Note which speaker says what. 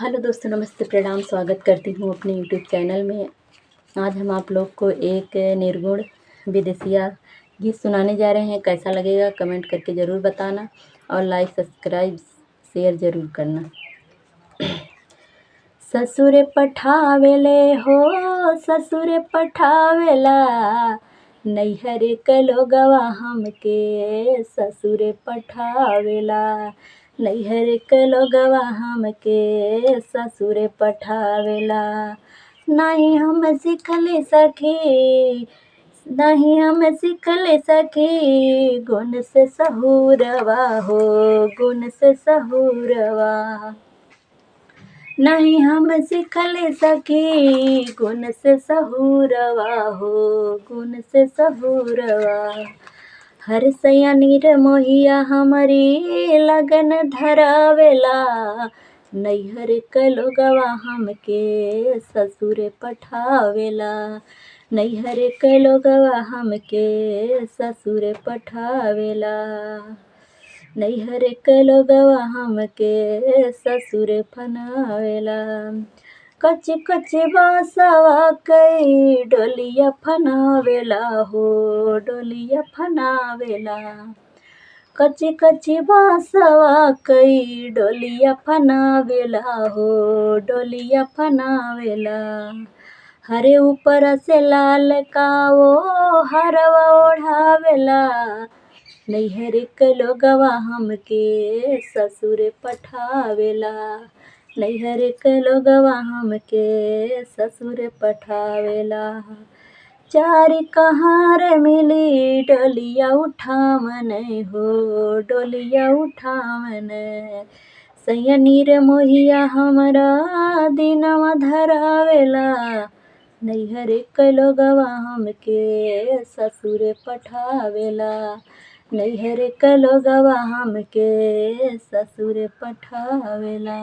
Speaker 1: Hello दोस्तों, नमस्ते, प्रणाम। स्वागत करती हूँ अपने यूट्यूब चैनल में। आज हम आप लोग को एक निर्गुण विदेशिया गीत सुनाने जा रहे हैं। कैसा लगेगा कमेंट करके ज़रूर बताना और लाइक सब्सक्राइब शेयर ज़रूर करना। ससुर पठावेले हो ससुर पठावेला, नैहर के लोगवा हमके ससुर पठावेला। नैहर के लोगवा हमके ससुर पठावेला। नहीं हम सिखले सखी नहीं हम सिखले सखी, गुण से सहूरवा हो गुण से सहूरवा। नहीं हम सिखले सखी, गुण से सहूरवा हो गुण से सहूरवा। हर सैया नीर मोहिया हमारी लगन धरावेला, नैहर के लोगवा हमके ससुर पठावेला। नैहर के लोगवा हमके ससुर पठावेला। नैहर के लोगवा हमके ससुर फनावेला। कच कच बासवा कई डोलिया फनावेला हो डोलिया फनावेला। कच कच बासवा कई डोलिया फनावेला हो डोलिया फनावेला। हरे ऊपर से लाल कावो हरवा ओढ़ावेला, नैहर के लोगवा हमके ससुर पठावेला। नैहर के लोगवा हमके ससुर पठावेला। चार कहार मिली डोलिया उठावन हो डोलिया उठावन। सैया नीर मोहिया हमरा दिनवा धरावेला, नैहर के लोगवा हमके ससुर पठावेला। नैहर के लोगवा हमके ससुर पठावेला।